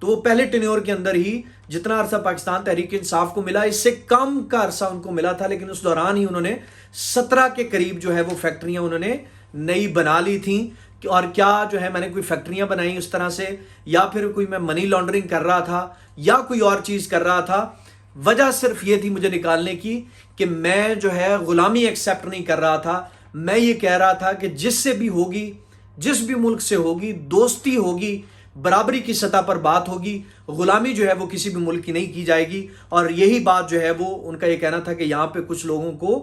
تو وہ پہلے ٹینیور کے اندر ہی جتنا عرصہ پاکستان تحریک انصاف کو ملا اس سے کم کا عرصہ ان کو ملا تھا، لیکن اس دوران ہی انہوں نے 17 کے قریب جو ہے وہ فیکٹریاں انہوں نے نئی بنا لی تھیں. اور کیا جو ہے میں نے کوئی فیکٹریاں بنائیں اس طرح سے، یا پھر کوئی میں منی لانڈرنگ کر رہا تھا یا کوئی اور چیز کر رہا تھا؟ وجہ صرف یہ تھی مجھے نکالنے کی کہ میں جو ہے غلامی ایکسیپٹ نہیں کر رہا تھا. میں یہ کہہ رہا تھا کہ جس سے بھی ہوگی، جس بھی ملک سے ہوگی، دوستی ہوگی، برابری کی سطح پر بات ہوگی، غلامی جو ہے وہ کسی بھی ملک کی نہیں کی جائے گی. اور یہی بات جو ہے وہ ان کا یہ کہنا تھا کہ یہاں پہ کچھ لوگوں کو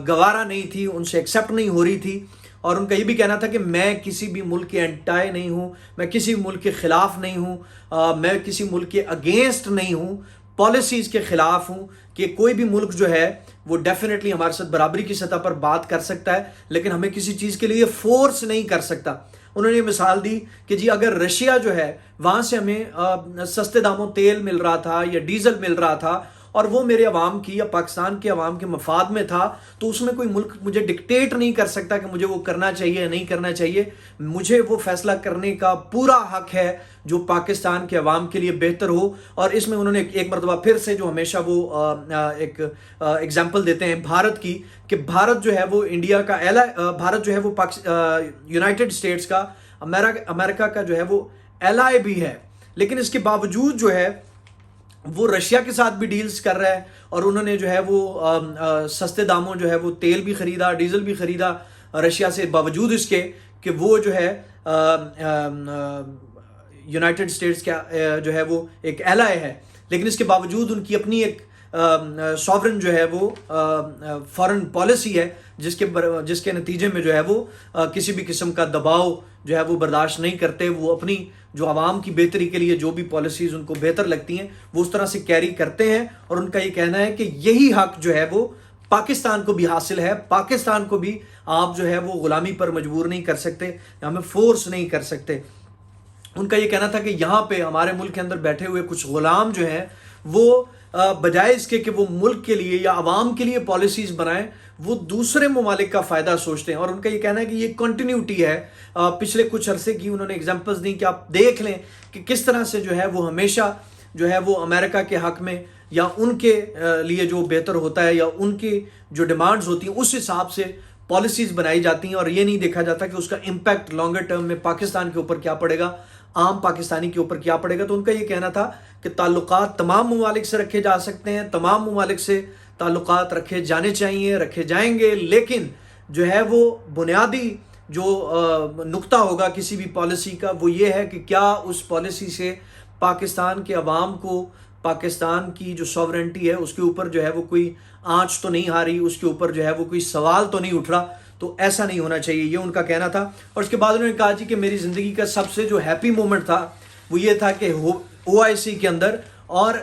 گوارا نہیں تھی، ان سے ایکسیپٹ نہیں ہو رہی تھی. اور ان کا یہ بھی کہنا تھا کہ میں کسی بھی ملک کے انٹائی نہیں ہوں، میں کسی ملک کے خلاف نہیں ہوں، میں کسی ملک کے اگینسٹ نہیں ہوں، پالیسیز کے خلاف ہوں کہ کوئی بھی ملک جو ہے وہ ڈیفینیٹلی ہمارے ساتھ برابری کی سطح پر بات کر سکتا ہے، لیکن ہمیں کسی چیز کے لیے فورس نہیں کر سکتا. انہوں نے یہ مثال دی کہ جی اگر رشیا جو ہے وہاں سے ہمیں سستے داموں تیل مل رہا تھا یا ڈیزل مل رہا تھا اور وہ میرے عوام کی یا پاکستان کے عوام کے مفاد میں تھا، تو اس میں کوئی ملک مجھے ڈکٹیٹ نہیں کر سکتا کہ مجھے وہ کرنا چاہیے یا نہیں کرنا چاہیے. مجھے وہ فیصلہ کرنے کا پورا حق ہے جو پاکستان کے عوام کے لیے بہتر ہو. اور اس میں انہوں نے ایک مرتبہ پھر سے جو ہمیشہ وہ ایک ایگزامپل دیتے ہیں بھارت کی، کہ بھارت جو ہے وہ انڈیا کا بھارت جو ہے وہ یونائٹڈ اسٹیٹس کا، امریکہ کا جو ہے وہ ایلائی بھی ہے، لیکن اس کے باوجود جو ہے وہ رشیا کے ساتھ بھی ڈیلز کر رہا ہے. اور انہوں نے جو ہے وہ سستے داموں جو ہے وہ تیل بھی خریدا، ڈیزل بھی خریدا رشیا سے، باوجود اس کے کہ وہ جو ہے یونائٹڈ اسٹیٹس کا جو ہے وہ ایک ایلائی ہے. لیکن اس کے باوجود ان کی اپنی ایک سوورن جو ہے وہ فارن پالیسی ہے جس کے نتیجے میں جو ہے وہ کسی بھی قسم کا دباؤ جو ہے وہ برداشت نہیں کرتے. وہ اپنی جو عوام کی بہتری کے لیے جو بھی پالیسیز ان کو بہتر لگتی ہیں وہ اس طرح سے کیری کرتے ہیں. اور ان کا یہ کہنا ہے کہ یہی حق جو ہے وہ پاکستان کو بھی حاصل ہے. پاکستان کو بھی آپ جو ہے وہ غلامی پر مجبور نہیں کر سکتے، ہمیں فورس نہیں کر سکتے. ان کا یہ کہنا تھا کہ یہاں پہ ہمارے ملک کے اندر بیٹھے ہوئے کچھ غلام جو ہیں وہ بجائے اس کے کہ وہ ملک کے لیے یا عوام کے لیے پالیسیز بنائیں، وہ دوسرے ممالک کا فائدہ سوچتے ہیں. اور ان کا یہ کہنا ہے کہ یہ کنٹینیوٹی ہے پچھلے کچھ عرصے کی. انہوں نے ایگزامپلز دی کہ آپ دیکھ لیں کہ کس طرح سے جو ہے وہ ہمیشہ جو ہے وہ امریکہ کے حق میں یا ان کے لیے جو بہتر ہوتا ہے یا ان کی جو ڈیمانڈز ہوتی ہیں اس حساب سے پالیسیز بنائی جاتی ہیں، اور یہ نہیں دیکھا جاتا کہ اس کا امپیکٹ لانگر ٹرم میں پاکستان کے اوپر کیا پڑے گا، عام پاکستانی کے اوپر کیا پڑے گا. تو ان کا یہ کہنا تھا کہ تعلقات تمام ممالک سے رکھے جا سکتے ہیں، تمام ممالک سے تعلقات رکھے جانے چاہیے، رکھے جائیں گے، لیکن جو ہے وہ بنیادی جو نقطہ ہوگا کسی بھی پالیسی کا وہ یہ ہے کہ کیا اس پالیسی سے پاکستان کے عوام کو پاکستان کی جو سوورنٹی ہے اس کے اوپر جو ہے وہ کوئی آنچ تو نہیں آ رہی، اس کے اوپر جو ہے وہ کوئی سوال تو نہیں اٹھ رہا. تو ایسا نہیں ہونا چاہیے، یہ ان کا کہنا تھا. اور اس کے بعد انہوں نے کہا جی کہ میری زندگی کا سب سے جو ہیپی مومنٹ تھا وہ یہ تھا کہ OIC کے اندر اور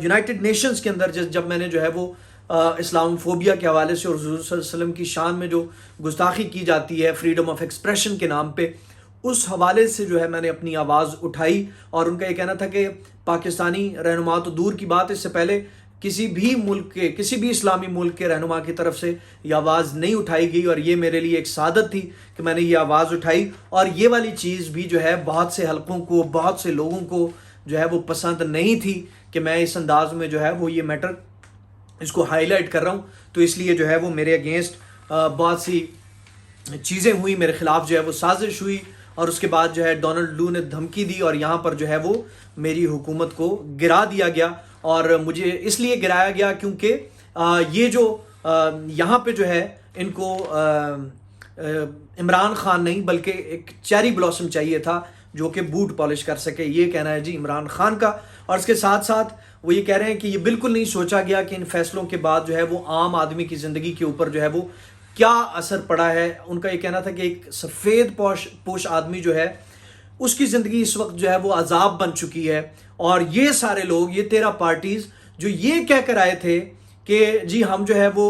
یونائٹڈ نیشنز کے اندر جب میں نے جو ہے وہ اسلام فوبیا کے حوالے سے اور حضور صلی اللہ علیہ وسلم کی شان میں جو گستاخی کی جاتی ہے فریڈم آف ایکسپریشن کے نام پہ، اس حوالے سے جو ہے میں نے اپنی آواز اٹھائی. اور ان کا یہ کہنا تھا کہ پاکستانی رہنما تو دور کی بات، اس سے پہلے کسی بھی ملک کے، کسی بھی اسلامی ملک کے رہنما کی طرف سے یہ آواز نہیں اٹھائی گئی، اور یہ میرے لیے ایک سعادت تھی کہ میں نے یہ آواز اٹھائی. اور یہ والی چیز بھی جو ہے بہت سے حلقوں کو، بہت سے لوگوں کو جو ہے وہ پسند نہیں تھی کہ میں اس انداز میں جو ہے وہ یہ میٹر اس کو ہائی لائٹ کر رہا ہوں. تو اس لیے جو ہے وہ میرے اگینسٹ بہت سی چیزیں ہوئی، میرے خلاف جو ہے وہ سازش ہوئی، اور اس کے بعد جو ہے ڈونلڈ لو نے دھمکی دی اور یہاں پر جو ہے وہ میری حکومت کو گرا دیا گیا. اور مجھے اس لیے گرایا گیا کیونکہ یہ جو یہاں پہ جو ہے ان کو عمران خان نہیں بلکہ ایک چیری بلاسم چاہیے تھا جو کہ بوٹ پالش کر سکے. یہ کہنا ہے جی عمران خان کا. اور اس کے ساتھ ساتھ وہ یہ کہہ رہے ہیں کہ یہ بالکل نہیں سوچا گیا کہ ان فیصلوں کے بعد جو ہے وہ عام آدمی کی زندگی کے اوپر جو ہے وہ کیا اثر پڑا ہے. ان کا یہ کہنا تھا کہ ایک سفید پوش آدمی جو ہے اس کی زندگی اس وقت جو ہے وہ عذاب بن چکی ہے. اور یہ سارے لوگ، یہ 13 پارٹیز جو یہ کہہ کر آئے تھے کہ جی ہم جو ہے وہ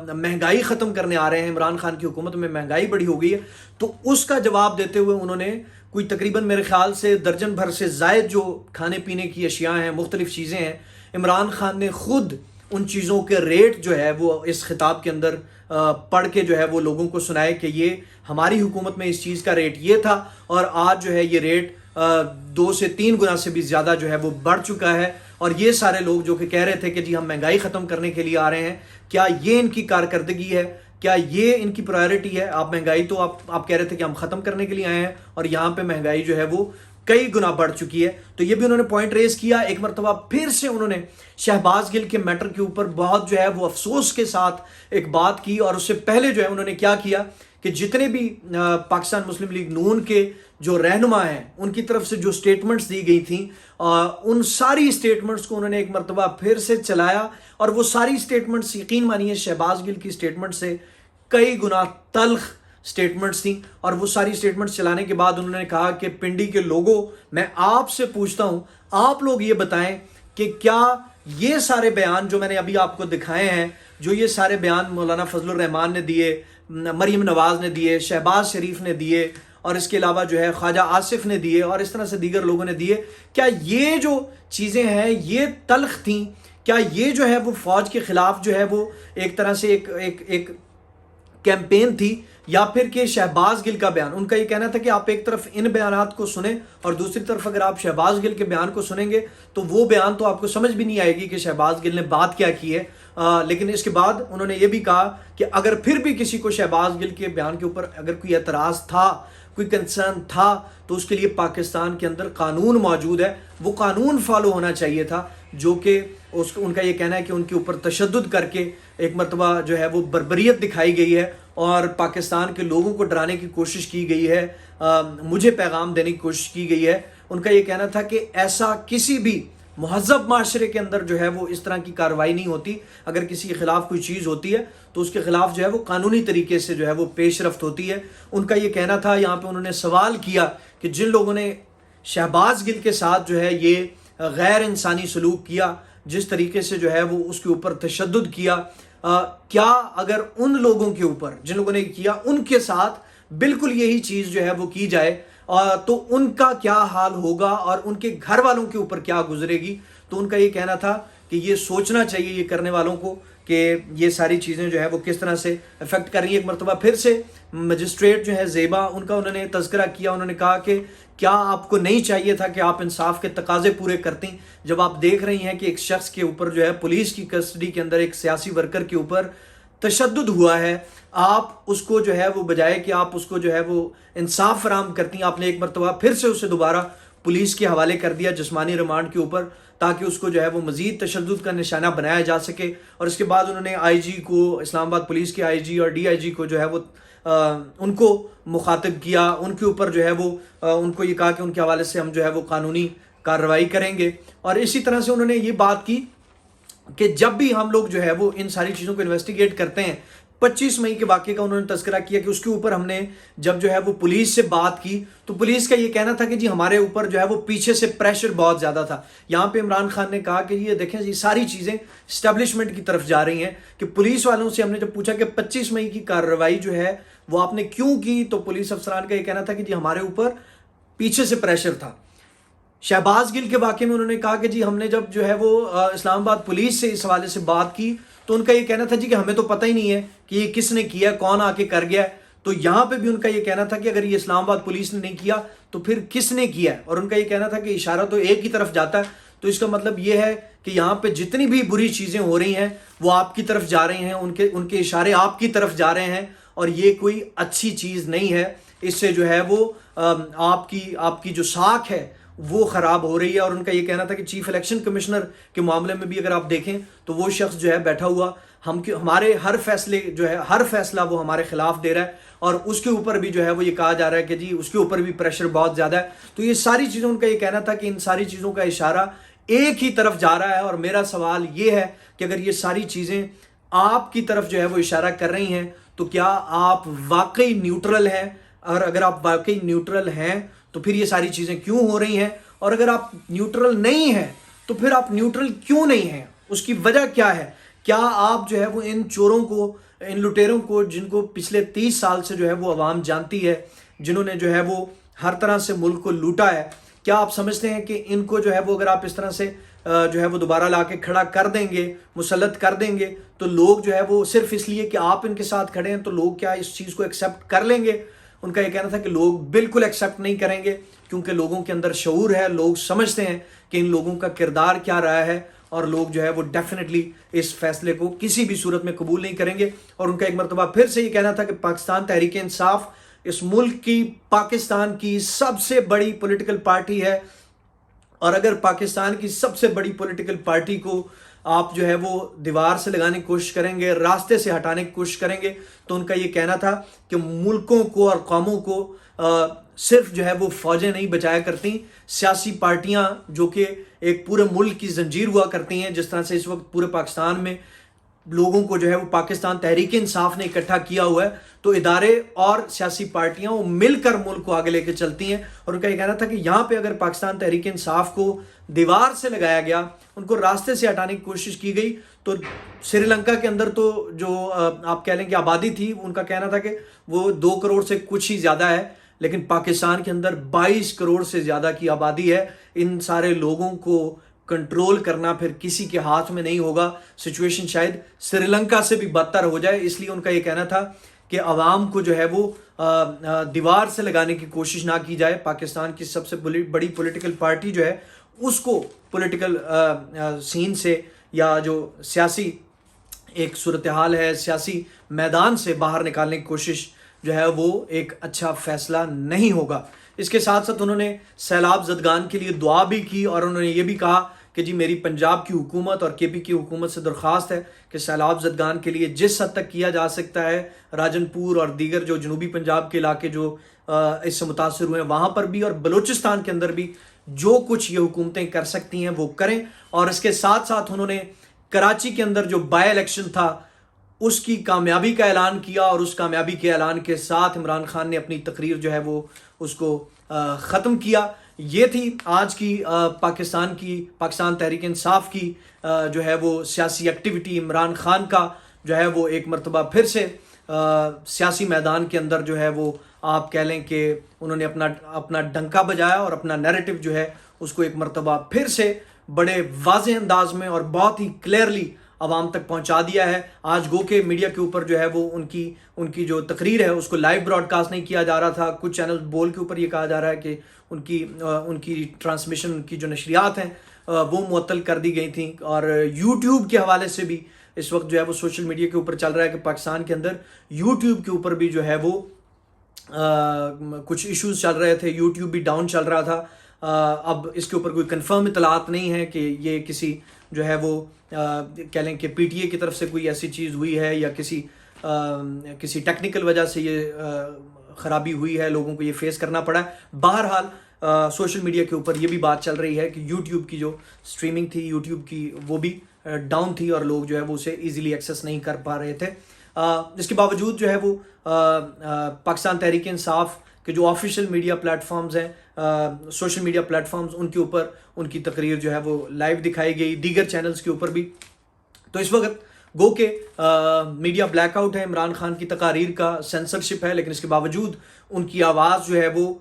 مہنگائی ختم کرنے آ رہے ہیں، عمران خان کی حکومت میں مہنگائی بڑی ہو گئی ہے، تو اس کا جواب دیتے ہوئے انہوں نے کوئی تقریباً میرے خیال سے درجن بھر سے زائد جو کھانے پینے کی اشیاء ہیں، مختلف چیزیں ہیں، عمران خان نے خود ان چیزوں کے ریٹ جو ہے وہ اس خطاب کے اندر پڑھ کے جو ہے وہ لوگوں کو سنائے کہ یہ ہماری حکومت میں اس چیز کا ریٹ یہ تھا اور آج جو ہے یہ ریٹ 2 سے 3 گنا سے بھی زیادہ جو ہے وہ بڑھ چکا ہے۔ اور یہ سارے لوگ جو کہ کہہ رہے تھے کہ جی ہم مہنگائی ختم کرنے کے لیے آ رہے ہیں، کیا یہ ان کی کارکردگی ہے؟ کیا یہ ان کی پرائیورٹی ہے؟ آپ مہنگائی تو آپ کہہ رہے تھے کہ ہم ختم کرنے کے لیے آئے ہیں، اور یہاں پہ مہنگائی جو ہے وہ کئی گنا بڑھ چکی ہے۔ تو یہ بھی انہوں نے پوائنٹ ریز کیا۔ ایک مرتبہ پھر سے انہوں نے شہباز گل کے میٹر کے اوپر بہت جو ہے وہ افسوس کے ساتھ ایک بات کی، اور اس سے پہلے جو ہے انہوں نے کیا کیا کہ جتنے بھی پاکستان مسلم لیگ نون کے جو رہنما ہیں ان کی طرف سے جو سٹیٹمنٹس دی گئی تھیں، ان ساری سٹیٹمنٹس کو انہوں نے ایک مرتبہ پھر سے چلایا، اور وہ ساری سٹیٹمنٹس یقین مانیے شہباز گل کی سٹیٹمنٹ سے کئی گنا تلخ سٹیٹمنٹس تھیں۔ اور وہ ساری سٹیٹمنٹس چلانے کے بعد انہوں نے کہا کہ پنڈی کے لوگوں، میں آپ سے پوچھتا ہوں، آپ لوگ یہ بتائیں کہ کیا یہ سارے بیان جو میں نے ابھی آپ کو دکھائے ہیں، جو یہ سارے بیان مولانا فضل الرحمان نے دیے، مریم نواز نے دیے، شہباز شریف نے دیے، اور اس کے علاوہ جو ہے خواجہ آصف نے دیے، اور اس طرح سے دیگر لوگوں نے دیے، کیا یہ جو چیزیں ہیں یہ تلخ تھیں؟ کیا یہ جو ہے وہ فوج کے خلاف جو ہے وہ ایک طرح سے ایک کیمپین تھی، یا پھر کہ شہباز گل کا بیان؟ ان کا یہ کہنا تھا کہ آپ ایک طرف ان بیانات کو سنیں اور دوسری طرف اگر آپ شہباز گل کے بیان کو سنیں گے تو وہ بیان تو آپ کو سمجھ بھی نہیں آئے گی کہ شہباز گل نے بات کیا کی ہے۔ لیکن اس کے بعد انہوں نے یہ بھی کہا کہ اگر پھر بھی کسی کو شہباز گل کے بیان کے اوپر اگر کوئی اعتراض تھا، کوئی کنسرن تھا، تو اس کے لیے پاکستان کے اندر قانون موجود ہے، وہ قانون فالو ہونا چاہیے تھا، جو کہ ان کا یہ کہنا ہے کہ ان کے اوپر تشدد کر کے ایک مرتبہ جو ہے وہ بربریت دکھائی گئی ہے، اور پاکستان کے لوگوں کو ڈرانے کی کوشش کی گئی ہے، مجھے پیغام دینے کی کوشش کی گئی ہے۔ ان کا یہ کہنا تھا کہ ایسا کسی بھی مہذب معاشرے کے اندر جو ہے وہ اس طرح کی کارروائی نہیں ہوتی، اگر کسی کے خلاف کوئی چیز ہوتی ہے تو اس کے خلاف جو ہے وہ قانونی طریقے سے جو ہے وہ پیش رفت ہوتی ہے۔ ان کا یہ کہنا تھا، یہاں پہ انہوں نے سوال کیا کہ جن لوگوں نے شہباز گل کے ساتھ جو ہے یہ غیر انسانی سلوک کیا، جس طریقے سے جو ہے وہ اس کے اوپر تشدد کیا، کیا اگر ان لوگوں کے اوپر جن لوگوں نے کیا ان کے ساتھ بالکل یہی چیز جو ہے وہ کی جائے تو ان کا کیا حال ہوگا، اور ان کے گھر والوں کے اوپر کیا گزرے گی؟ تو ان کا یہ کہنا تھا کہ یہ سوچنا چاہیے یہ کرنے والوں کو کہ یہ ساری چیزیں جو ہے وہ کس طرح سے افیکٹ کر رہی ہیں۔ ایک مرتبہ پھر سے مجسٹریٹ جو ہے زیبا، ان کا انہوں نے تذکرہ کیا، انہوں نے کہا کہ کیا آپ کو نہیں چاہیے تھا کہ آپ انصاف کے تقاضے پورے کرتی؟ جب آپ دیکھ رہی ہیں کہ ایک شخص کے اوپر جو ہے پولیس کی کسٹڈی کے اندر ایک سیاسی ورکر کے اوپر تشدد ہوا ہے، آپ اس کو جو ہے وہ بجائے کہ آپ اس کو جو ہے وہ انصاف فراہم کرتی، آپ نے ایک مرتبہ پھر سے اسے دوبارہ پولیس کے حوالے کر دیا جسمانی ریمانڈ کے اوپر، تاکہ اس کو جو ہے وہ مزید تشدد کا نشانہ بنایا جا سکے۔ اور اس کے بعد انہوں نے آئی جی کو، اسلام آباد پولیس کے آئی جی اور ڈی آئی جی کو جو ہے وہ ان کو مخاطب کیا، ان کے اوپر جو ہے وہ ان کو یہ کہا کہ ان کے حوالے سے ہم جو ہے وہ قانونی کارروائی کریں گے۔ اور اسی طرح سے انہوں نے یہ بات کی کہ جب بھی ہم لوگ جو ہے وہ ان ساری چیزوں کو انویسٹیگیٹ کرتے ہیں، 25 مئی کے واقعے کا انہوں نے تذکرہ کیا کہ اس کے اوپر ہم نے جب جو ہے وہ پولیس سے بات کی تو پولیس کا یہ کہنا تھا کہ جی ہمارے اوپر جو ہے وہ پیچھے سے پریشر بہت زیادہ تھا۔ یہاں پہ عمران خان نے کہا کہ یہ دیکھیں جی ساری چیزیں اسٹیبلشمنٹ کی طرف جا رہی ہیں، کہ پولیس والوں سے ہم نے جب پوچھا کہ 25 مئی کی کارروائی جو ہے وہ آپ نے کیوں کی، تو پولیس افسران کا یہ کہنا تھا کہ جی ہمارے اوپر پیچھے سے پریشر تھا۔ شہباز گل کے واقعے میں انہوں نے کہا کہ جی ہم نے جب جو ہے وہ اسلام آباد پولیس سے اس حوالے سے بات کی تو ان کا یہ کہنا تھا جی کہ ہمیں تو پتہ ہی نہیں ہے کہ یہ کس نے کیا، کون آ کے کر گیا ہے۔ تو یہاں پہ بھی ان کا یہ کہنا تھا کہ اگر یہ اسلام آباد پولیس نے نہیں کیا تو پھر کس نے کیا ہے، اور ان کا یہ کہنا تھا کہ اشارہ تو ایک ہی طرف جاتا ہے، تو اس کا مطلب یہ ہے کہ یہاں پہ جتنی بھی بری چیزیں ہو رہی ہیں وہ آپ کی طرف جا رہی ہیں، ان کے اشارے آپ کی طرف جا رہے ہیں، اور یہ کوئی اچھی چیز نہیں ہے۔ اس سے جو ہے وہ آپ کی جو ساکھ ہے وہ خراب ہو رہی ہے۔ اور ان کا یہ کہنا تھا کہ چیف الیکشن کمشنر کے معاملے میں بھی اگر آپ دیکھیں تو وہ شخص جو ہے بیٹھا ہوا ہمارے ہر فیصلہ وہ ہمارے خلاف دے رہا ہے، اور اس کے اوپر بھی جو ہے وہ یہ کہا جا رہا ہے کہ جی اس کے اوپر بھی پریشر بہت زیادہ ہے۔ تو یہ ساری چیزیں ان کا یہ کہنا تھا کہ ان ساری چیزوں کا اشارہ ایک ہی طرف جا رہا ہے، اور میرا سوال یہ ہے کہ اگر یہ ساری چیزیں آپ کی طرف جو ہے وہ اشارہ کر رہی ہیں تو کیا آپ واقعی نیوٹرل ہیں؟ اور اگر آپ واقعی نیوٹرل ہیں تو پھر یہ ساری چیزیں کیوں ہو رہی ہیں؟ اور اگر آپ نیوٹرل نہیں ہیں تو پھر آپ نیوٹرل کیوں نہیں ہیں؟ اس کی وجہ کیا ہے؟ کیا آپ جو ہے وہ ان چوروں کو، ان لٹیروں کو، جن کو پچھلے 30 سال سے جو ہے وہ عوام جانتی ہے، جنہوں نے جو ہے وہ ہر طرح سے ملک کو لوٹا ہے، کیا آپ سمجھتے ہیں کہ ان کو جو ہے وہ اگر آپ اس طرح سے جو ہے وہ دوبارہ لا کے کھڑا کر دیں گے، مسلط کر دیں گے، تو لوگ جو ہے وہ صرف اس لیے کہ آپ ان کے ساتھ کھڑے ہیں تو لوگ کیا اس چیز کو ایکسیپٹ کر لیں گے؟ ان کا یہ کہنا تھا کہ لوگ بالکل ایکسیپٹ نہیں کریں گے، کیونکہ لوگوں کے اندر شعور ہے، لوگ سمجھتے ہیں کہ ان لوگوں کا کردار کیا رہا ہے، اور لوگ جو ہے وہ ڈیفینیٹلی اس فیصلے کو کسی بھی صورت میں قبول نہیں کریں گے۔ اور ان کا ایک مرتبہ پھر سے یہ کہنا تھا کہ پاکستان تحریک انصاف اس ملک کی، پاکستان کی سب سے بڑی پولیٹیکل پارٹی ہے، اور اگر پاکستان کی سب سے بڑی پولیٹیکل پارٹی کو آپ جو ہے وہ دیوار سے لگانے کی کوشش کریں گے، راستے سے ہٹانے کی کوشش کریں گے، تو ان کا یہ کہنا تھا کہ ملکوں کو اور قوموں کو صرف جو ہے وہ فوجیں نہیں بچایا کرتی، سیاسی پارٹیاں جو کہ ایک پورے ملک کی زنجیر ہوا کرتی ہیں، جس طرح سے اس وقت پورے پاکستان میں لوگوں کو جو ہے وہ پاکستان تحریک انصاف نے اکٹھا کیا ہوا ہے، تو ادارے اور سیاسی پارٹیاں وہ مل کر ملک کو آگے لے کے چلتی ہیں۔ اور ان کا یہ کہنا تھا کہ یہاں پہ اگر پاکستان تحریک انصاف کو دیوار سے لگایا گیا، ان کو راستے سے ہٹانے کی کوشش کی گئی، تو سری لنکا کے اندر تو جو آپ کہہ لیں کہ آبادی تھی، ان کا کہنا تھا کہ وہ 2 کروڑ سے کچھ ہی زیادہ ہے، لیکن پاکستان کے اندر 22 کروڑ سے زیادہ کی آبادی ہے۔ ان سارے لوگوں کو کنٹرول کرنا پھر کسی کے ہاتھ میں نہیں ہوگا، سچویشن شاید سری لنکا سے بھی بدتر ہو جائے۔ اس لیے ان کا یہ کہنا تھا کہ عوام کو جو ہے وہ دیوار سے لگانے کی کوشش نہ کی جائے، پاکستان کی سب سے بڑی پولیٹیکل پارٹی جو ہے اس کو پولیٹیکل سین سے یا جو سیاسی ایک صورتحال ہے، سیاسی میدان سے باہر نکالنے کی کوشش جو ہے وہ ایک اچھا فیصلہ نہیں ہوگا۔ اس کے ساتھ ساتھ انہوں نے سیلاب زدگان کے لیے دعا بھی کی، اور انہوں نے یہ بھی کہا کہ جی میری پنجاب کی حکومت اور کے پی کی حکومت سے درخواست ہے کہ سیلاب زدگان کے لیے جس حد تک کیا جا سکتا ہے، راجن پور اور دیگر جو جنوبی پنجاب کے علاقے جو اس سے متاثر ہوئے ہیں وہاں پر بھی، اور بلوچستان کے اندر بھی جو کچھ یہ حکومتیں کر سکتی ہیں وہ کریں۔ اور اس کے ساتھ ساتھ انہوں نے کراچی کے اندر جو بائی الیکشن تھا اس کی کامیابی کا اعلان کیا، اور اس کامیابی کے اعلان کے ساتھ عمران خان نے اپنی تقریر جو ہے وہ اس کو ختم کیا۔ یہ تھی آج کی پاکستان تحریک انصاف کی جو ہے وہ سیاسی ایکٹیویٹی۔ عمران خان کا جو ہے وہ ایک مرتبہ پھر سے سیاسی میدان کے اندر جو ہے وہ آپ کہہ لیں کہ انہوں نے اپنا ڈنکا بجایا، اور اپنا نیریٹو جو ہے اس کو ایک مرتبہ پھر سے بڑے واضح انداز میں اور بہت ہی کلیئرلی عوام تک پہنچا دیا ہے۔ آج گو کے میڈیا کے اوپر جو ہے وہ ان کی جو تقریر ہے اس کو لائیو براڈ کاسٹ نہیں کیا جا رہا تھا، کچھ چینل بول کے اوپر یہ کہا جا رہا ہے کہ ان کی ٹرانسمیشن، ان کی جو نشریات ہیں وہ معطل کر دی گئی تھیں۔ اور یوٹیوب کے حوالے سے بھی اس وقت جو ہے وہ سوشل میڈیا کے اوپر چل رہا ہے کہ پاکستان کے اندر یوٹیوب کے اوپر بھی جو ہے وہ کچھ ایشوز چل رہے تھے، یوٹیوب بھی ڈاؤن چل رہا تھا۔ اب اس کے اوپر کوئی کنفرم اطلاعات نہیں ہے کہ یہ کسی جو ہے وہ کہہ لیں کہ پی ٹی اے کی طرف سے کوئی ایسی چیز ہوئی ہے یا کسی ٹیکنیکل وجہ سے یہ خرابی ہوئی ہے، لوگوں کو یہ فیس کرنا پڑا ہے۔ بہرحال سوشل میڈیا کے اوپر یہ بھی بات چل رہی ہے کہ یوٹیوب کی جو سٹریمنگ تھی، یوٹیوب کی وہ بھی ڈاؤن تھی، اور لوگ جو ہے وہ اسے ایزیلی ایکسیس نہیں کر پا رہے تھے۔ اس کے باوجود جو ہے وہ پاکستان تحریک انصاف کہ جو آفیشیل میڈیا پلیٹ فارمز ہیں، سوشل میڈیا پلیٹ فارمز، ان کے اوپر ان کی تقریر جو ہے وہ لائیو دکھائی گئی، دیگر چینلز کے اوپر بھی۔ تو اس وقت گو کہ میڈیا بلیک آؤٹ ہے، عمران خان کی تقاریر کا سینسرشپ ہے، لیکن اس کے باوجود ان کی آواز جو ہے وہ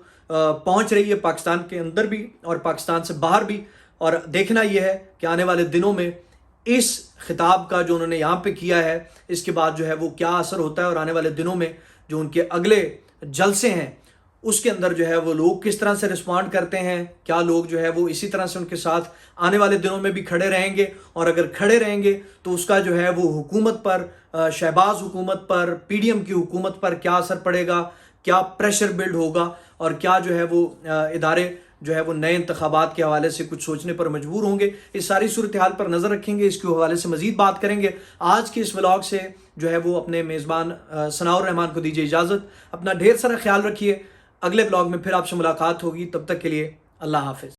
پہنچ رہی ہے پاکستان کے اندر بھی اور پاکستان سے باہر بھی۔ اور دیکھنا یہ ہے کہ آنے والے دنوں میں اس خطاب کا جو انہوں نے یہاں پہ کیا ہے، اس کے بعد جو ہے وہ کیا اثر ہوتا ہے، اور آنے والے دنوں میں جو ان کے اگلے جلسے ہیں اس کے اندر جو ہے وہ لوگ کس طرح سے رسپونڈ کرتے ہیں، کیا لوگ جو ہے وہ اسی طرح سے ان کے ساتھ آنے والے دنوں میں بھی کھڑے رہیں گے، اور اگر کھڑے رہیں گے تو اس کا جو ہے وہ حکومت پر، شہباز حکومت پر، پی ڈی ایم کی حکومت پر کیا اثر پڑے گا، کیا پریشر بلڈ ہوگا، اور کیا جو ہے وہ ادارے جو ہے وہ نئے انتخابات کے حوالے سے کچھ سوچنے پر مجبور ہوں گے۔ اس ساری صورتحال پر نظر رکھیں گے، اس کے حوالے سے مزید بات کریں گے۔ آج کے اس ولاگ سے جو ہے وہ اپنے میزبان ثناء الرحمان کو دیجیے اجازت۔ اپنا ڈھیر سارا خیال رکھیے، اگلے ولاگ میں پھر آپ سے ملاقات ہوگی، تب تک کے لیے اللہ حافظ۔